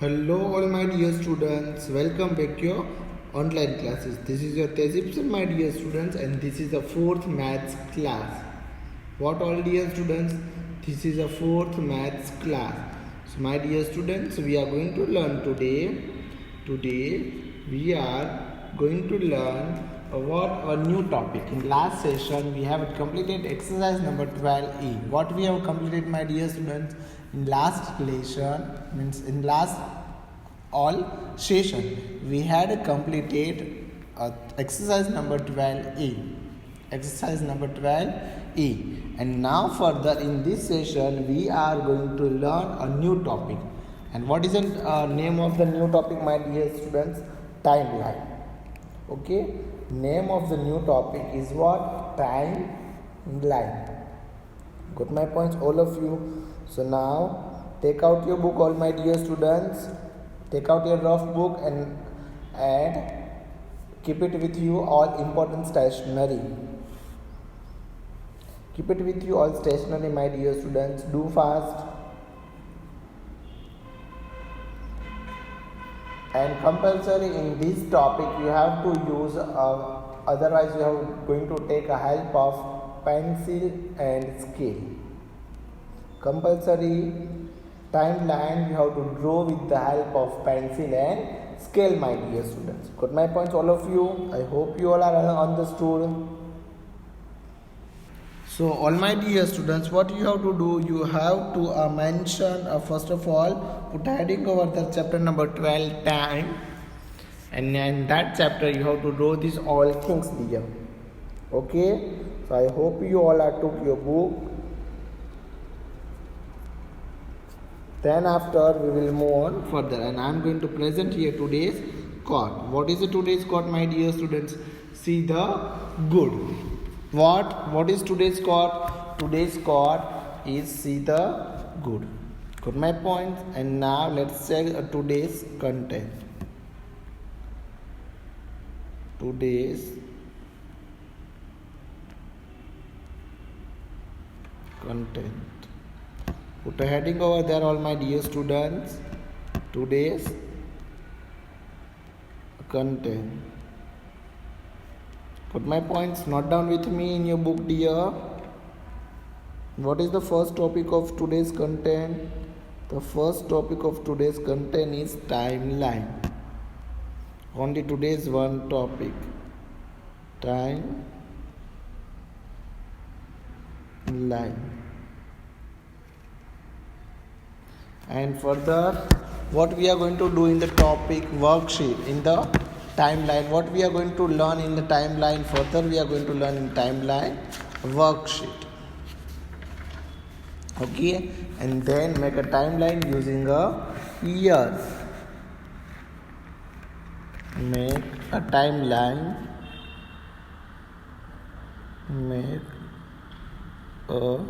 Hello all my dear students, welcome back to your online classes. This is your Tezipson my dear students and this is the 4th maths class. What all dear students? This is a 4th maths class. So my dear students, we are going to learn today. Today we are going to learn about a new topic. In last session we have completed exercise number 12E. What we have completed my dear students? In last lesson means in last all session we had completed exercise number 12E and now further in this session we are going to learn a new topic. And what is the name of the new topic my dear students? Timeline. Okay, name of the new topic is what? Timeline. Got my points all of you? So now take out your book all my dear students. Take out your rough book and keep it with you all important stationery. Keep it with you all stationery my dear students. Do fast. And compulsory in this topic you have to use otherwise you are going to take a help of pencil and scale. Compulsory timeline you have to draw with the help of pencil and scale my dear students. Got my points all of you? I hope you all are understood. So all my dear students, what you have to do, you have to mention first of all put heading over the chapter number 12 time, and in that chapter you have to draw these all things dear. Okay, so I hope you all are took your book. Then after we will move on further and I am going to present here today's quote. What is the today's quote my dear students? See the good. What is today's quote? Today's quote is see the good. Got my point? And now let's check today's content. Today's content. Put a heading over there all my dear students. Today's content. Put my points, note down with me in your book dear. What is the first topic of today's content? The first topic of today's content is timeline. Only today's one topic. Timeline. And further, what we are going to do in the topic worksheet in the timeline, what we are going to learn in the timeline, further we are going to learn in timeline worksheet. Okay, and then make a timeline using a years. Make a timeline. Make a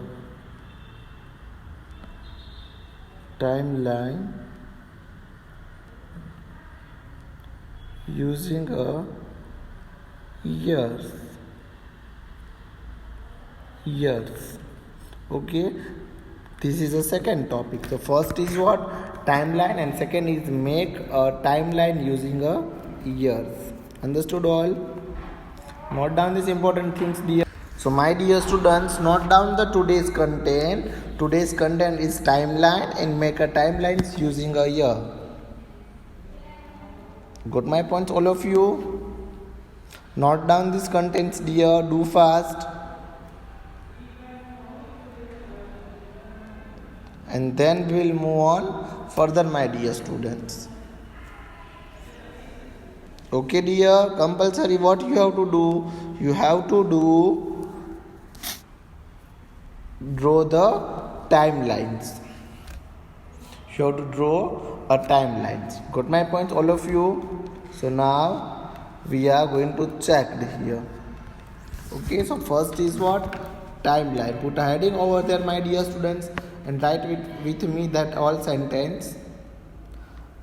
timeline using a years. Okay, this is the second topic. The first is what? Timeline, and second is make a timeline using a years. Understood all? Note down these important things dear. So my dear students, note down the today's content. Today's content is timeline and make a timelines using a year. Got my points all of you? Note down these contents dear. Do fast. And then we will move on further my dear students. Okay dear, compulsory what you have to do? You have to draw the timelines. You have to draw a timelines. Got my points all of you? So now we are going to check here. Okay, so first is what? Timeline. Put a heading over there my dear students and write with me that all sentence.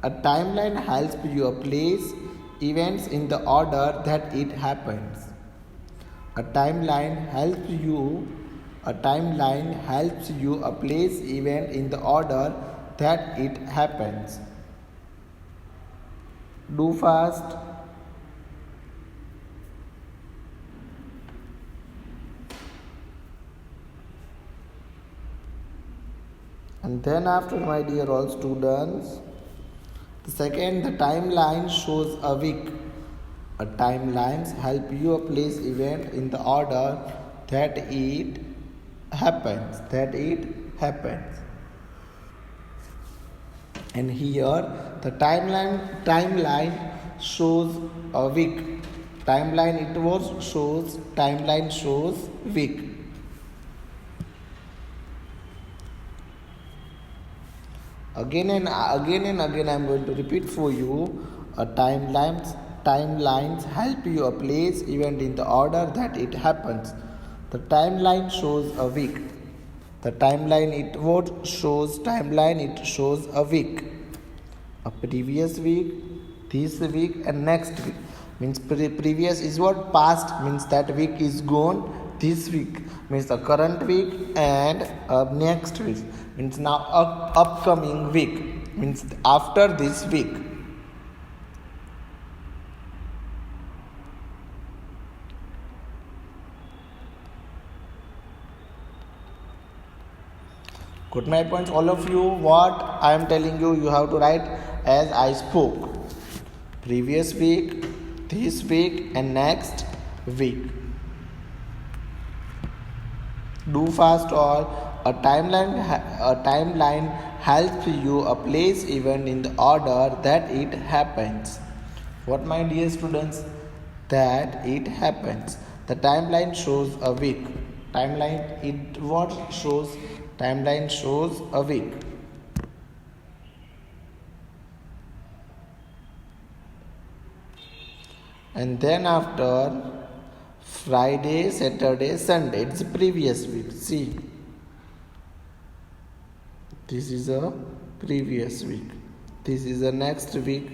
A timeline helps you place events in the order that it happens. A timeline helps you place event in the order that it happens. Do fast. And then after, my dear all students, the second, the timeline shows a week. A timelines help you place event in the order that it happens. And here the timeline shows a week. Timeline shows week. Again and again I am going to repeat for you. Timelines help you place event in the order that it happens. The timeline shows a week. It shows a week. A previous week, this week, and next week. Means previous is what? Past, means that week is gone. This week means the current week, and next week means now upcoming week, means after this week. Got my points, all of you? What I am telling you, you have to write as I spoke. Previous week, this week, and next week. Do fast all. A timeline helps you place event in the order that it happens. What, my dear students? That it happens. The timeline shows a week. Timeline shows a week. And then after, Friday, Saturday, Sunday, it's the previous week. See, this is a previous week. This is the next week,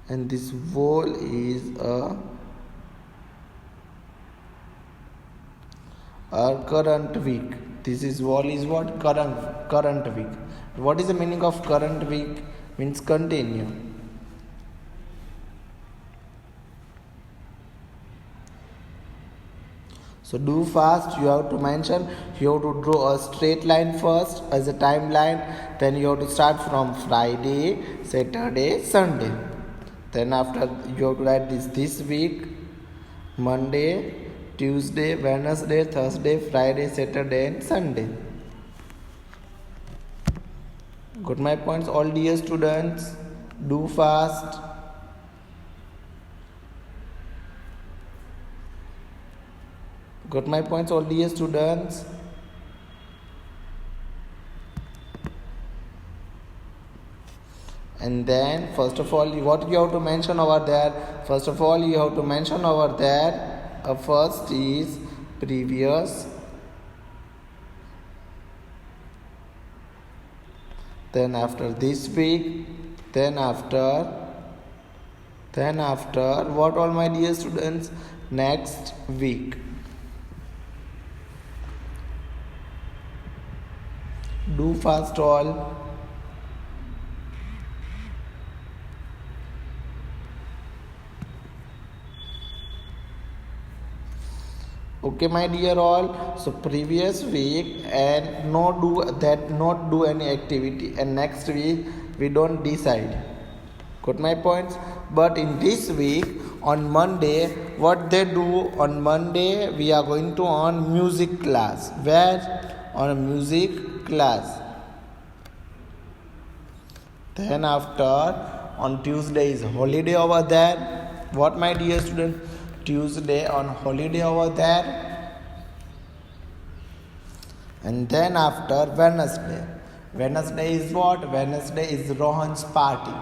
and this whole is a current week. This is whole is what? Current week. What is the meaning of current week? Means continue. So do fast. You have to draw a straight line first as a timeline. Then you have to start from Friday, Saturday, Sunday. Then after, you have to write this week: Monday, Tuesday, Wednesday, Thursday, Friday, Saturday, and Sunday. Got my points, all dear students? Do fast. Got my points, all dear students? And then, first of all, what you have to mention over there? First of all, you have to mention over there, first is previous, then after this week, then after, what all, my dear students? Next week. Do fast all. Okay, my dear all. So previous week and not do any activity, and next week we don't decide. Got my points? But in this week, on Monday, what they do on Monday, we are going to on music class. Where? On a music class. Then after, on Tuesday is holiday over there. What, my dear student? Tuesday on holiday over there. And then after, Wednesday is what? Wednesday is Rohan's party.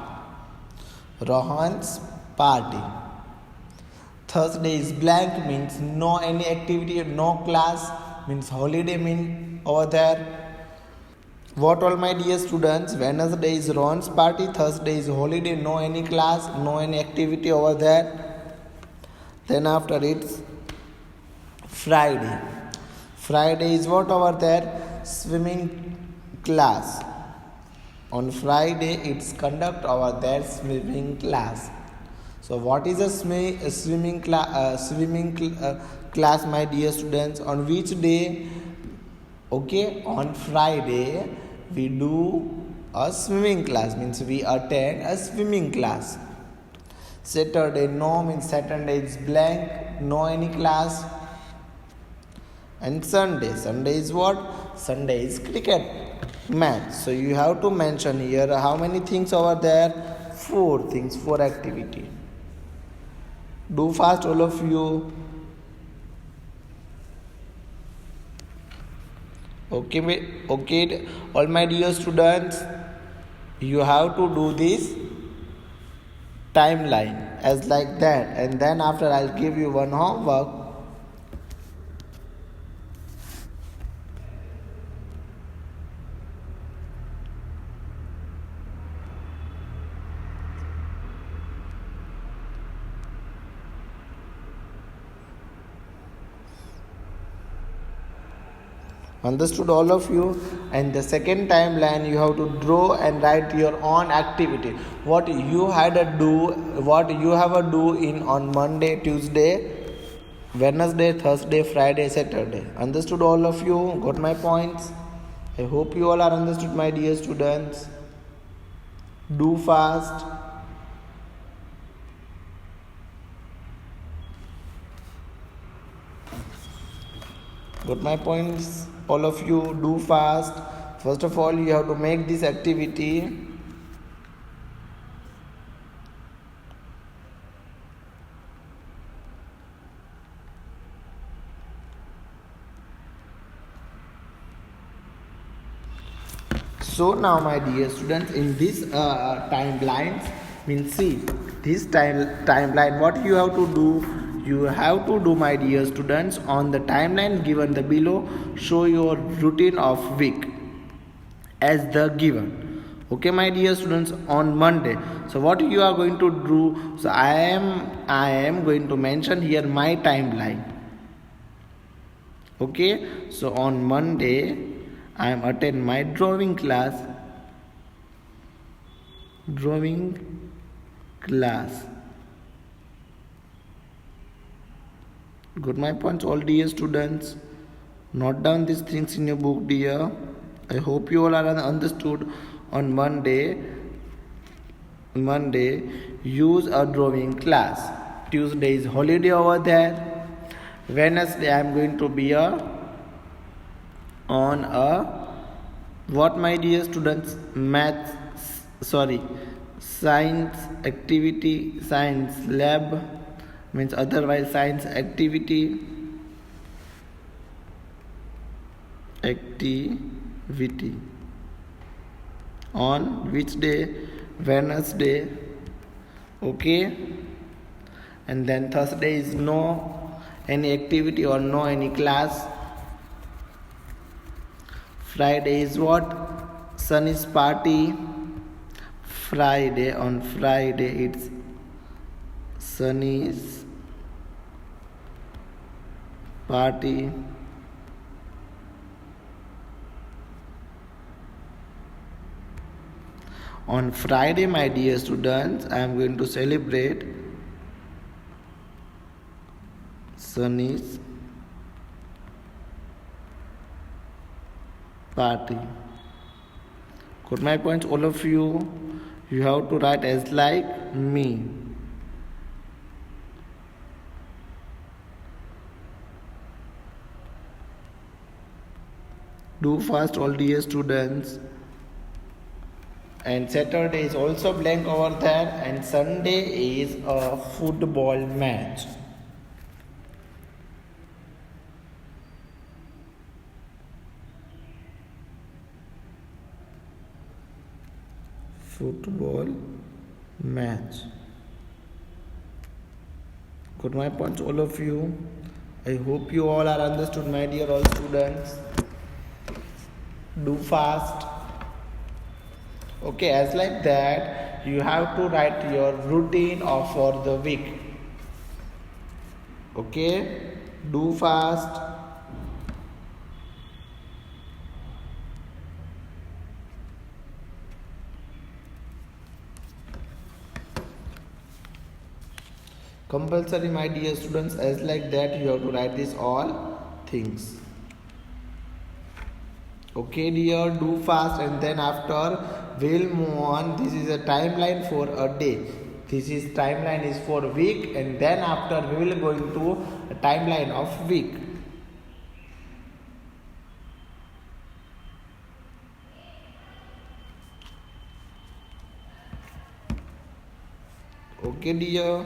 Thursday is blank, means no any activity, no class, means holiday, mean over there. What all, my dear students? Wednesday is Rohan's party, Thursday is holiday, no any class, no any activity over there. Then after, it's Friday. Friday is what over there? Swimming class. On Friday, it's conduct our their swimming class. So, what is a class, my dear students? On which day? Okay, on Friday we do a swimming class. Means we attend a swimming class. Saturday, no, means Saturday is blank, no any class. And Sunday is what? Sunday is cricket match. So you have to mention here how many things over there? 4 things, 4 activity. Do fast, all of you. Okay, all my dear students, you have to do this timeline as like that, and then after I'll give you one homework. Understood, all of you? And the second timeline, you have to draw and write your own activity. What you have to do in on Monday, Tuesday, Wednesday, Thursday, Friday, Saturday. Understood, all of you? Got my points? I hope you all are understood, my dear students. Do fast. Got my points? All of you, do fast. First of all, you have to make this activity. So now, my dear students, in this timelines, means see this timeline. What you have to do? You have to do, my dear students, on the timeline given the below, show your routine of week as the given. Okay, my dear students, on Monday. So what you are going to do? So I am going to mention here my timeline. Okay, so on Monday I am attend my drawing class. Got my points, all dear students? Note down these things in your book, dear. I hope you all are understood. On Monday, use a drawing class. Tuesday is holiday over there. Wednesday, I am going to be on a what, my dear students? Science activity, science lab, means otherwise science activity on which day? Wednesday. Okay, and then Thursday is no any activity or no any class. Friday is what? Sunny's party. On Friday it's Sunny's party. On Friday, my dear students, I am going to celebrate Sunny's party. Got my points, all of you? You have to write as like me. Do fast, all dear students. And Saturday is also blank over there, and Sunday is a football match. Got my points, all of you? I hope you all are understood, my dear all students. Do fast. Okay, as like that, you have to write your routine for the week. Okay, do fast. Compulsory, my dear students, as like that you have to write this all things. Okay dear, do fast, and then after we'll move on. This is a timeline for a day. This is timeline is for week, and then after we will go into a timeline of week. Okay dear.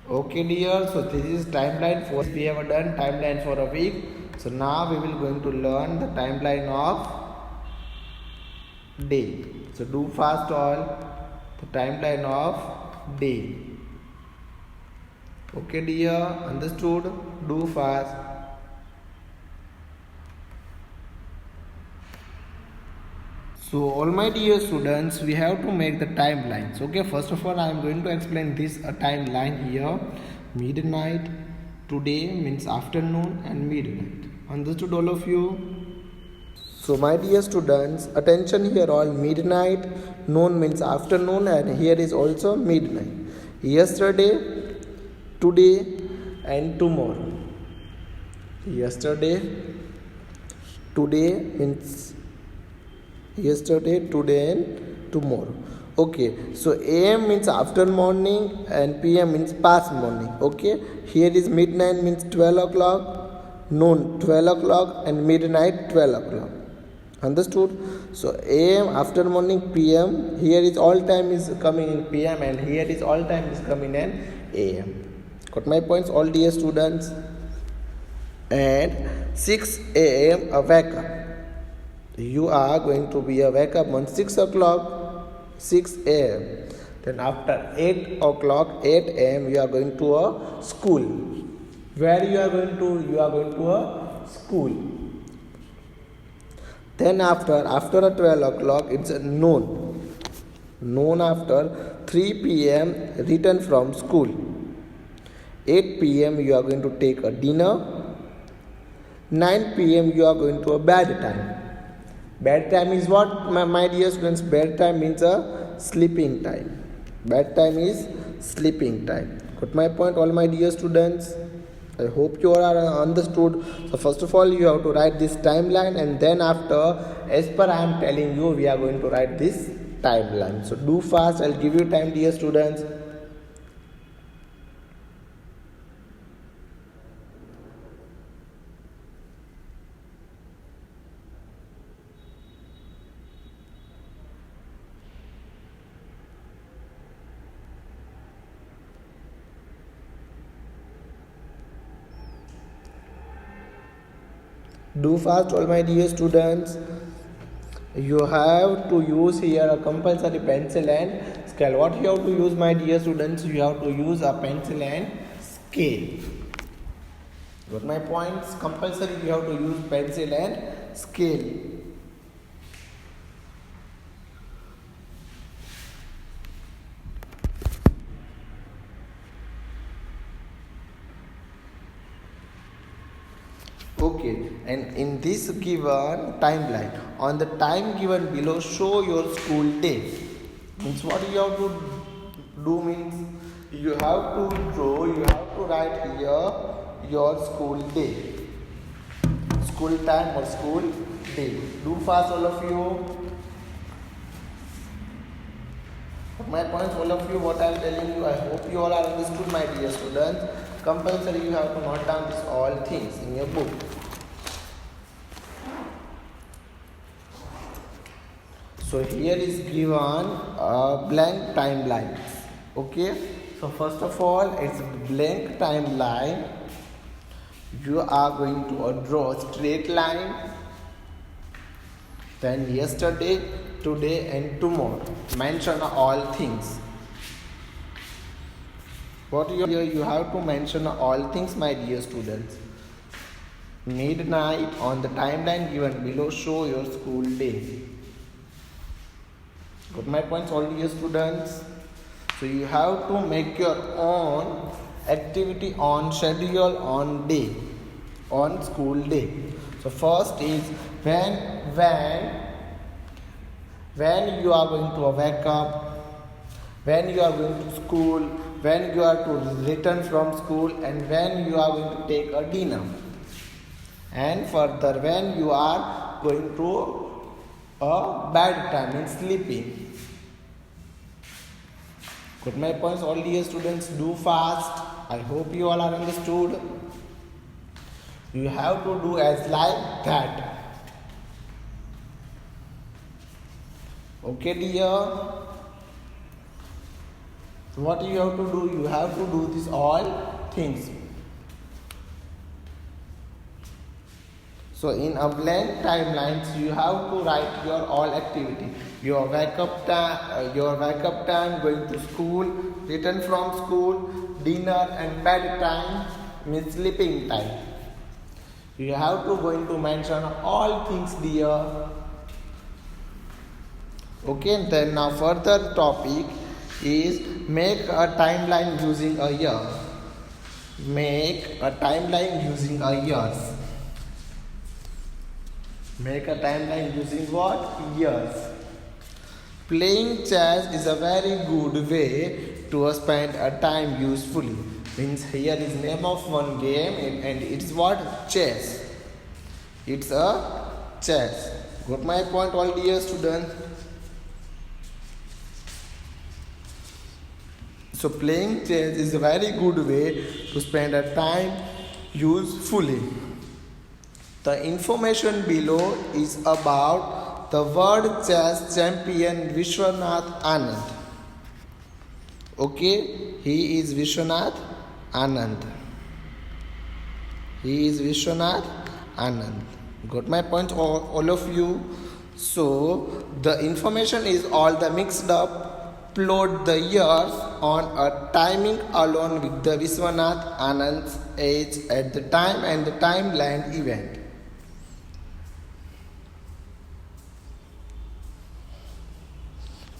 Okay dear, so this is timeline for, we have done timeline for a week. So now we will going to learn the timeline of day. So do fast all, the timeline of day. Okay dear, understood? Do fast. So all my dear students, we have to make the timelines. Okay, first of all I am going to explain this a timeline here. Midnight, today means afternoon, and midnight. Understood all of you? So my dear students, attention here all. Midnight, noon means afternoon, and here is also midnight. Yesterday, today, and tomorrow. Yesterday, today means yesterday, today, and tomorrow. Okay, so AM means after morning and PM means past morning. Okay, here is midnight means 12 o'clock, noon 12 o'clock, and midnight 12 o'clock. Understood? So AM after morning, PM, here is all time is coming in PM, and here is all time is coming in AM. Got my points, all dear students? And 6 AM a wake up. You are going to be a wake up on 6 o'clock, 6 a.m. Then after 8 o'clock, 8 a.m. you are going to a school. Where you are going to? You are going to a school. Then after a 12 o'clock, it's a noon. Noon after 3 p.m. return from school. 8 p.m. you are going to take a dinner. 9 p.m. you are going to a bedtime. Bedtime is what, my dear students? Bedtime means a sleeping time. Bedtime is sleeping time. Got my point, all my dear students? I hope you all are understood. So first of all, you have to write this timeline, and then after, as per I am telling you, we are going to write this timeline. So do fast. I'll give you time, dear students. Do fast, all my dear students. You have to use here a compulsory pencil and scale. What you have to use, my dear students? You have to use a pencil and scale. Got my points? Compulsory you have to use pencil and scale. Okay, and in this given timeline, on the time given below, show your school day. Means what you have to do means you have to draw, you have to write here your school day, school time or school day. Do fast, all of you. My points, all of you, what I am telling you, I hope you all are understood, my dear students. Compulsory you have to note down this all things in your book. So here is given a blank timeline. Okay, so first of all, it's blank timeline. You are going to draw a straight line, then yesterday, today, and tomorrow. Mention all things. What you have to mention all things, my dear students. Midnight, on the timeline given below, show your school day. Got my points, all dear students? So you have to make your own activity on schedule on school day. So first is when you are going to wake up, when you are going to school, when you are to return from school, and when you are going to take a dinner. And further, when you are going to a bed time, means sleeping. Got my points? All dear students, do fast. I hope you all are understood. You have to do as like that. Okay, dear. What you have to do? You have to do these all things. So in a blank timelines, you have to write your all activity. Your wake up time, going to school, return from school, dinner and bed time, means sleeping time. You have to going to mention all things, dear. Okay, then now further topic is make a timeline using a year. Make a timeline using a years. Make a timeline using what? Years. Playing chess is a very good way to spend a time usefully. Means here is name of one game and it's what? Chess. It's a chess. Got my point, all dear students? So playing chess is a very good way to spend a time usefully. The information below is about the world chess champion Vishwanath Anand. Okay, he is Vishwanath Anand. He is Vishwanath Anand. Got my point, all of you? So the information is all the mixed up. Plot the years on a timing along with the Vishwanath Anand's age at the time and the timeline event.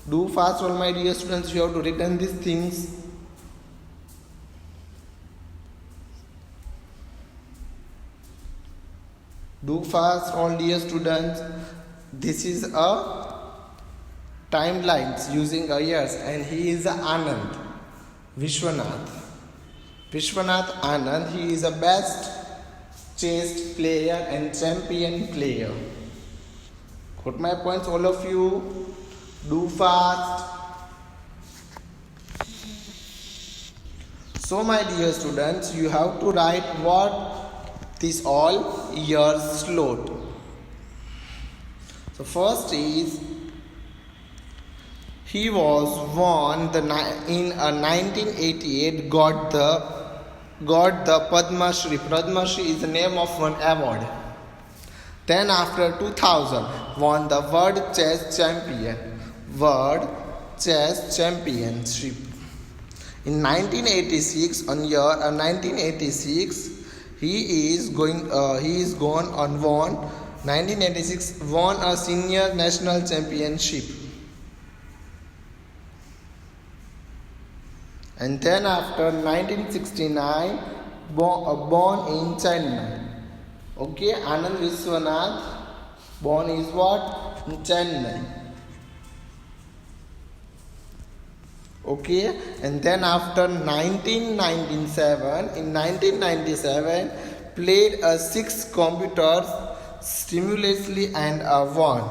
Do fast, all my dear students. You have to written these things. Do fast, all dear students. This is a timelines using a years, and he is Anand Vishwanath. Vishwanath Anand. He is the best chess player and champion player. Got my points, all of you? Do fast. So my dear students, you have to write what this all years slot. So first is he was born in 1988 got the Padma Shri. Padma Shri is the name of one award. Then after 2000 won the World Chess Championship. In 1986, on year 1986, he is gone on won 1986 won a senior national championship. And then after 1969 born in Chennai. Okay, Anand Vishwanath born is what? In Chennai. Okay, and then after 1997 played 6 computers simultaneously and won.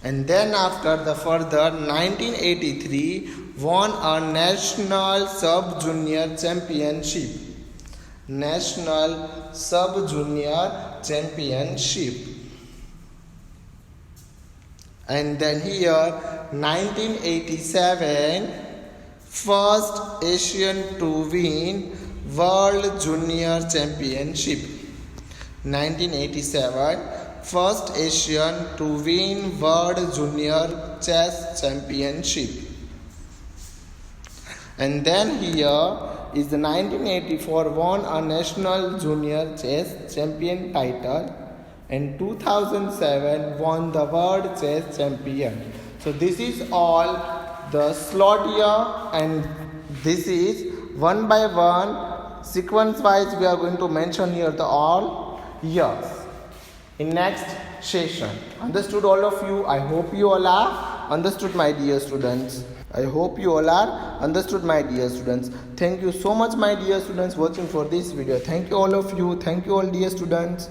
And then after the further 1983 won a national sub-junior championship. National sub-junior championship. And then here 1987 first Asian to win World Junior Championship. 1987 first Asian to win World Junior Chess Championship. And then here is the 1984 won a national junior chess champion title, and 2007 won the world chess champion. So this is all the slot year, and this is one by one sequence wise we are going to mention here the all years in next session. Understood all of you? I hope you all are understood, my dear students. I hope you all are understood, my dear students. Thank you so much, my dear students, watching for this video. Thank you all of you. Thank you all, dear students.